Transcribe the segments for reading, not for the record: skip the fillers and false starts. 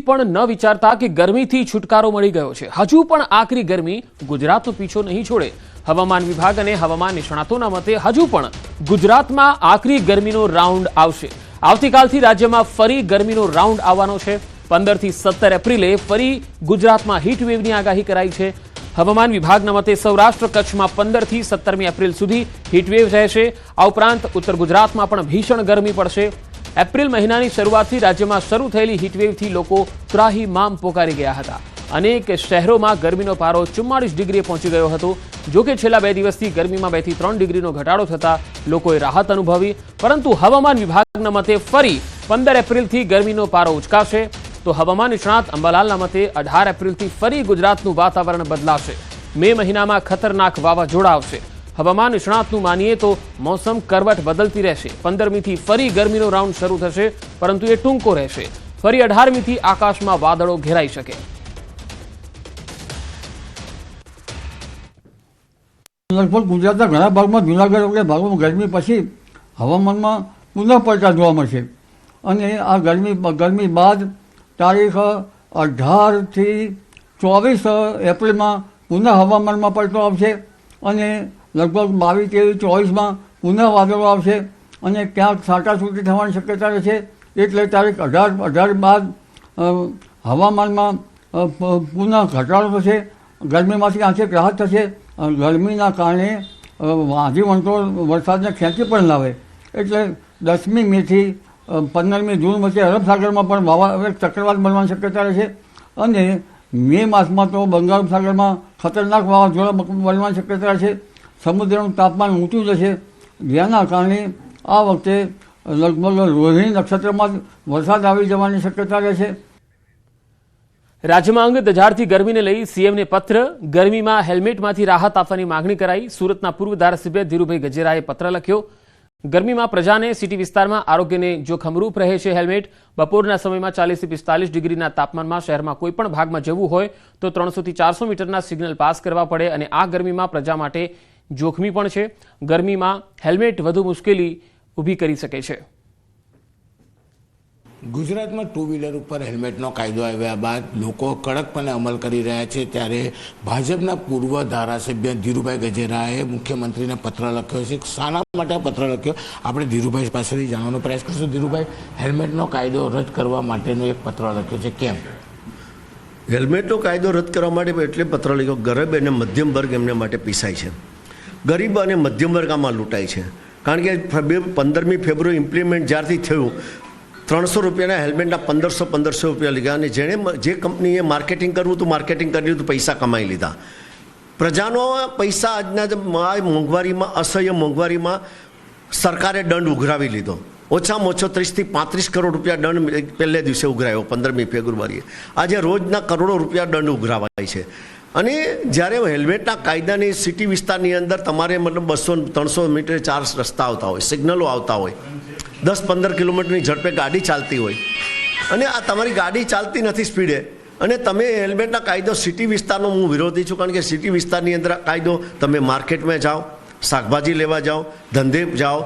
પણ ન વિચારતા કે ગરમીથી છુટકારો મળી ગયો છે। હજુ પણ આકરી ગરમી ગુજરાતનો પીછો નહીં છોડે। હવામાન વિભાગ અને હવામાન નિષ્ણાતોના મતે હજુ પણ ગુજરાતમાં આકરી ગરમીનો રાઉન્ડ આવશે। આવતીકાલથી રાજ્યમાં ફરી ગરમીનો રાઉન્ડ આવવાનો છે। 15 થી 17 એપ્રિલે ફરી ગુજરાતમાં હીટવેવની આગાહી કરાઈ છે। હવામાન વિભાગના મતે સૌરાષ્ટ્ર કચ્છમાં 15 થી 17 એપ્રિલ સુધી હીટવેવ રહેશે। આ ઉપરાંત ઉત્તર ગુજરાતમાં પણ ભીષણ ગરમી પડશે। એપ્રિલ મહિનાની શરૂઆતથી રાજ્યમાં શરૂ થયેલી હીટવેવથી લોકો ત્રાહિમામ પોકારી ગયા હતા। અનેક શહેરોમાં ગરમીનો પારો 44 ડિગ્રીએ પહોંચી ગયો હતો। જો કે છેલ્લા 2 દિવસથી ગરમીમાં 2 થી 3 ડિગ્રીનો ઘટાડો થતાં લોકોએ રાહત અનુભવી, પરંતુ હવામાન વિભાગના મતે ફરી 15 એપ્રિલથી ગરમીનો પારો ઉચકાશે। તો હવામાન નિષ્ણાત અંબાલાલના મતે 18 એપ્રિલથી ફરી ગુજરાતનું વાતાવરણ બદલાશે। મે મહિનામાં ખતરનાક વાવાઝોડા આવશે। હવામાન નિષ્ણાતનું માનીએ તો મોસમ કરવટ બદલતી રહેશે। 15મીથી ફરી ગરમીનો રાઉન્ડ શરૂ થશે, પરંતુ એ ટૂંકો રહેશે। ફરી 18મીથી આકાશમાં વાદળો ઘેરાઈ શકે। લગભગ ગુજરાતના ઘણા ભાગમાં જૂનાગઢ વગેરે ભાગોમાં ગરમી પછી હવામાનમાં પુનઃ પલટા જોવા મળશે અને આ ગરમી બાદ તારીખ 18 થી 24 એપ્રિલમાં પુનઃ હવામાનમાં પલટો આવશે અને લગભગ 22, 23, 24માં પુનઃ વાદળો આવશે અને ક્યાંક છાંટાછૂટી થવાની શક્યતા રહેશે। એટલે તારીખ 18 બાદ હવામાનમાં પુનઃ ઘટાડો થશે। ગરમીમાંથી આંશિક રાહત થશે। ગરમીના કારણે વાંધી વંટોળ વરસાદને ખેંચી પણ લાવે, એટલે 10મી મેથી 15મી જૂન વચ્ચે અરબ સાગરમાં પણ ચક્રવાત બનવાની શક્યતા રહેશે અને મે માસમાં તો બંગાળ સાગરમાં ખતરનાક વાવાઝોડા બનવાની શક્યતા રહેશે। સમુદ્રનું તાપમાન ઊંચું જશે, જેના કારણે આ વખતે લગભગ રોહિણી નક્ષત્રમાં વરસાદ આવી જવાની શક્યતા રહેશે। રાજ્યમાં અંગ દજાડતી ગરમીને લઈ સીએમને પત્ર। ગરમીમાં હેલ્મેટમાંથી રાહત આપવાની માંગણી કરાઈ। સુરતના પૂર્વ ધારાસભ્ય ધીરુભાઈ ગજેરાએ પત્ર લખ્યો। ગરમીમાં પ્રજાને સિટી વિસ્તારમાં આરોગ્યને જોખમરૂપ રહે છે હેલ્મેટ। બપોરના સમયમાં 40 થી 45 ડિગ્રીના તાપમાનમાં શહેરમાં કોઈપણ ભાગમાં જવું હોય તો 300 થી 400 મીટરના સિગ્નલ પાસ કરવા પડે અને આ ગરમીમાં પ્રજા માટે જોખમી પણ છે। ગરમીમાં હેલ્મેટ વધુ મુશ્કેલી ઊભી કરી શકે છે। ગુજરાતમાં 2 વ્હીલર ઉપર હેલ્મેટનો કાયદો આવ્યા બાદ લોકો કડકપણે અમલ કરી રહ્યા છે, ત્યારે ભાજપના પૂર્વ ધારાસભ્ય ધીરુભાઈ ગજેરાએ મુખ્યમંત્રીને પત્ર લખ્યો છે। શાના માટે પત્ર લખ્યો આપણે ધીરુભાઈ પાસેથી જાણવાનો પ્રયાસ કરીશું। ધીરુભાઈ, હેલ્મેટનો કાયદો રદ કરવા માટેનો એક પત્ર લખ્યો છે, કેમ? હેલ્મેટનો કાયદો રદ કરવા માટે એટલે પત્ર લખ્યો, ગરીબ અને મધ્યમ વર્ગ એમને માટે પીસાય છે। ગરીબ અને મધ્યમ વર્ગ આમાં લૂંટાય છે, કારણ કે 15મી ફેબ્રુઆરી ઇમ્પ્લિમેન્ટ જ્યારથી થયું 300 રૂપિયાના હેલ્મેટના 1500 રૂપિયા લીધા અને જેણે જે કંપનીએ માર્કેટિંગ કરવું હતું માર્કેટિંગ કરી લીધું, પૈસા કમાઈ લીધા। પ્રજાનો પૈસા આજના મોંઘવારીમાં, અસહ્ય મોંઘવારીમાં સરકારે દંડ ઉઘરાવી લીધો। ઓછામાં ઓછો 30 થી 35 કરોડ રૂપિયા દંડ પહેલે દિવસે ઉઘરાયો 15મી ફેબ્રુઆરીએ। આજે રોજના કરોડો રૂપિયા દંડ ઉઘરાવાય છે અને જ્યારે હેલ્મેટના કાયદાની સિટી વિસ્તારની અંદર તમારે મતલબ 200-300 મીટર 4 રસ્તા આવતા હોય, સિગ્નલો આવતા હોય, 10-15 કિલોમીટરની ઝડપે ગાડી ચાલતી હોય અને આ તમારી ગાડી ચાલતી નથી સ્પીડે અને તમે હેલ્મેટના કાયદો સિટી વિસ્તારનો હું વિરોધી છું, કારણ કે સિટી વિસ્તારની અંદર કાયદો તમે માર્કેટમાં જાઓ, શાકભાજી લેવા જાઓ, ધંધે જાઓ,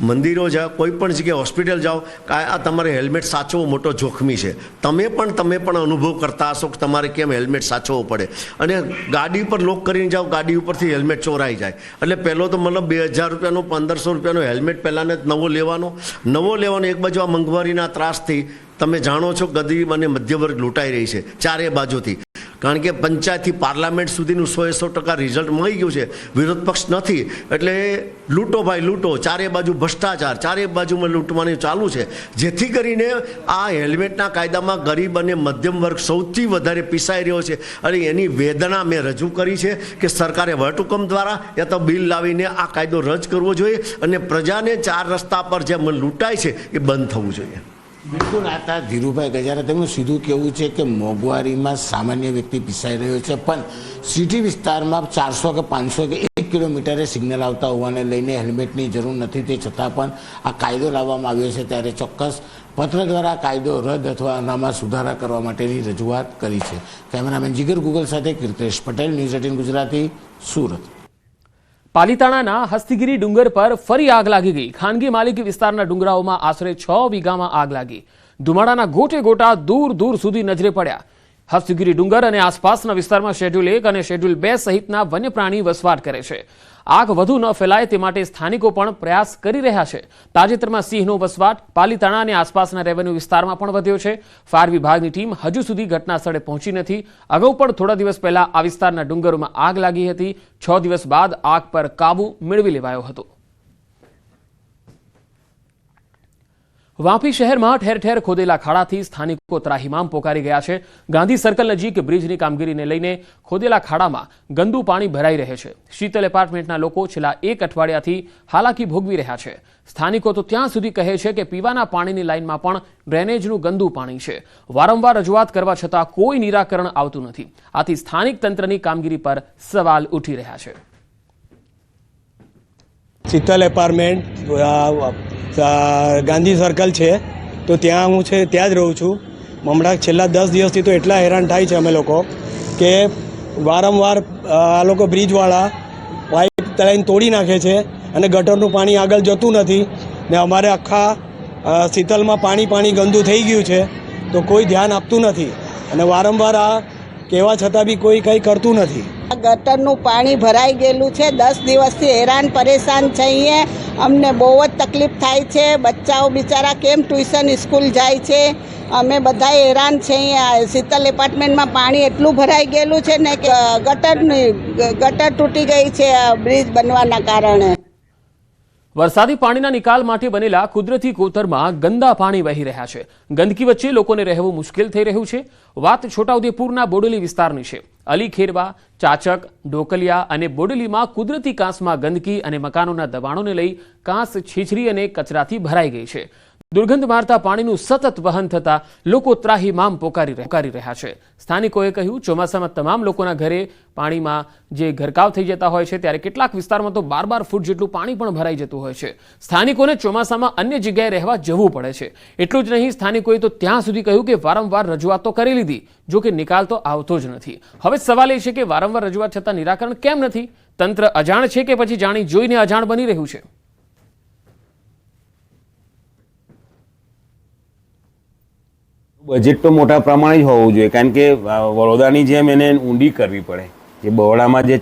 મંદિરો જાઓ, કોઈ પણ જગ્યાએ હોસ્પિટલ જાઓ, આ તમારે હેલ્મેટ સાચવવો મોટો જોખમી છે। તમે પણ અનુભવ કરતા હશો કે તમારે કેમ હેલ્મેટ સાચવવું પડે અને ગાડી ઉપર લોક કરીને જાઓ, ગાડી ઉપરથી હેલ્મેટ ચોરાઈ જાય એટલે પહેલો તો મતલબ 2000 રૂપિયાનો 1500 રૂપિયાનો હેલ્મેટ પહેલાંને નવો લેવાનો એક બાજુ આ મોંઘવારીના ત્રાસથી તમે જાણો છો ગરીબ અને મધ્ય વર્ગ લૂંટાઈ રહી છે ચારે બાજુથી, કારણ કે પંચાયતથી પાર્લામેન્ટ સુધીનું 100% રિઝલ્ટ મળી ગયું છે। વિરોધ પક્ષ નથી એટલે લૂંટો ભાઈ લૂંટો, ચારે બાજુ ભ્રષ્ટાચાર, ચારે બાજુમાં લૂંટવાની ચાલુ છે, જેથી કરીને આ હેલ્મેટના કાયદામાં ગરીબ અને મધ્યમ વર્ગ સૌથી વધારે પીસાઈ રહ્યો છે અને એની વેદના મેં રજૂ કરી છે કે સરકારે વટહુકમ દ્વારા યા તો બિલ લાવીને આ કાયદો રદ કરવો જોઈએ અને પ્રજાને 4 રસ્તા પર જે લૂંટાય છે એ બંધ થવું જોઈએ। બિલકુલ, આતા ધીરુભાઈ ગજારા તેમનું સીધું કહેવું છે કે મોંઘવારીમાં સામાન્ય વ્યક્તિ પીસાઈ રહ્યો છે, પણ સિટી વિસ્તારમાં 400 કે 500 કે 1 કિલોમીટરે સિગ્નલ આવતા હોવાને લઈને હેલ્મેટની જરૂર નથી, તે છતાં પણ આ કાયદો લાવવામાં આવ્યો છે, ત્યારે ચોક્કસ પત્ર દ્વારા કાયદો રદ અથવા આનામાં સુધારા કરવા માટેની રજૂઆત કરી છે। કેમેરામેન જીગર ગુગલ સાથે કીર્તેશ પટેલ, ન્યૂઝ 18 ગુજરાતી, સુરત। પાલીતાણાના હસ્તીગીરી ડુંગર પર ફરી આગ લાગી ગઈ। ખાનગી માલિકી વિસ્તારના ડુંગરાઓમાં આશરે 6 વીઘામાં આગ લાગી। ધુમાડાના ગોટે ગોટા દૂર દૂર સુધી નજરે પડ્યા. હસ્તગીરી ડુંગર અને આસપાસના વિસ્તારમાં શેડ્યુલ 1 અને શેડ્યુલ 2 સહિતના વન્ય પ્રાણી વસવાટ કરે છે. આગ વધુ ન ફેલાય તે માટે સ્થાનિકો પણ પ્રયાસ કરી રહ્યા છે. તાજેતરમાં સિંહનો વસવાટ પાલીતાણા અને આસપાસના રેવન્યુ વિસ્તારમાં પણ વધ્યો છે. ફાયર વિભાગની ટીમ હજુ સુધી ઘટના સ્થળે પહોંચી નથી. અગાઉ પણ થોડા દિવસ પહેલા આ વિસ્તારના ડુંગરોમાં આગ લાગી હતી. 6 દિવસ બાદ આગ પર કાબુ મેળવી લેવાયો હતો. વાપી શહેરમાં ઠેર ઠેર ખોદેલા ખાડાથી સ્થાનિકો ત્રાહિમામ પોકારી ગયા છે. ગાંધી સર્કલ નજીક બ્રિજની કામગીરીને લઈને ખોદેલા ખાડામાં ગંદુ પાણી ભરાઈ રહે છે. શીતલ એપાર્ટમેન્ટના લોકો છેલ્લા 1 અઠવાડિયાથી હાલાકી ભોગવી રહ્યા છે. સ્થાનિકો તો ત્યાં સુધી કહે છે કે પીવાના પાણીની લાઇનમાં પણ ડ્રેનેજનું ગંદુ પાણી છે. વારંવાર રજૂઆત કરવા છતાં કોઈ નિરાકરણ આવતું નથી. આથી સ્થાનિક તંત્રની કામગીરી પર સવાલ ઉઠી રહ્યા છે. શીતલ એપાર્ટમેન્ટ ગાંધી સર્કલ છે, તો ત્યાં હું છે ત્યાં જ રહું છું. હમણાં છેલ્લા 10 દિવસથી તો એટલા હેરાન થાય છે અમે લોકો કે વારંવાર આ લોકો બ્રિજવાળા પાઇપ તળાઈને તોડી નાખે છે અને ગટરનું પાણી આગળ જતું નથી ને અમારે આખા શીતલમાં પાણી ગંદુ થઈ ગયું છે, તો કોઈ ધ્યાન આપતું નથી અને વારંવાર આ કહેવા છતાં બી કોઈ કંઈ કરતું નથી. ગટરનું પાણી ભરાઈ ગયેલું છે. 10 દિવસથી હેરાન પરેશાન છીએ. અમને બહુ જ તકલીફ થાય છે. બચ્ચાઓ બિચારા કેમ ટ્યુશન સ્કૂલ જાય છે. અમે બધા હેરાન છીએ. શીતલ એપાર્ટમેન્ટમાં પાણી એટલું ભરાઈ ગયેલું છે ને કે ગટર તૂટી ગઈ છે બ્રિજ બનવાના કારણે. વરસાદી પાણીના નિકાલ માટે બનેલા કુદરતી કોતરમાં ગંદા પાણી વહી રહ્યા છે. ગંદકી વચ્ચે લોકોને રહેવું મુશ્કેલ થઈ રહ્યું છે. વાત છોટાઉદેપુરના બોડેલી વિસ્તારની છે. અલી ખેરવા, ચાચક, ઢોકલિયા અને બોડેલીમાં કુદરતી કાંસમાં ગંદકી અને મકાનોના દબાણોને લઈ કાંસ છીછરી અને કચરાથી ભરાઈ ગઈ છે. દુર્ગંધ મારતા પાણીનું સતત વહન થતા લોકો ત્રાહિમામ પોકારી રહ્યા છે. સ્થાનિકોએ કહ્યું, ચોમાસામાં તમામ લોકોના ઘરે પાણીમાં જે ગરકાવ થઈ જતા હોય છે, ત્યારે કેટલાક વિસ્તારમાં તો 12 ફૂટ જેટલું પાણી પણ ભરાઈ જતું હોય છે. સ્થાનિકોને ચોમાસામાં અન્ય જગ્યાએ રહેવા જવું પડે છે. એટલું જ નહીં, સ્થાનિકોએ તો ત્યાં સુધી કહ્યું કે વારંવાર રજૂઆત તો કરી લીધી, જો કે નિકાલ તો આવતો જ નથી. હવે સવાલ એ છે કે વારંવાર રજૂઆત છતાં નિરાકરણ કેમ નથી? તંત્ર અજાણ છે કે પછી જાણી જોઈને અજાણ બની રહ્યું છે? બજેટ તો મોટા પ્રમાણે જ હોવું જોઈએ, કારણ કે વડોદરાની જેમ એને ઊંડી કરવી પડે. જે બરોડામાં જે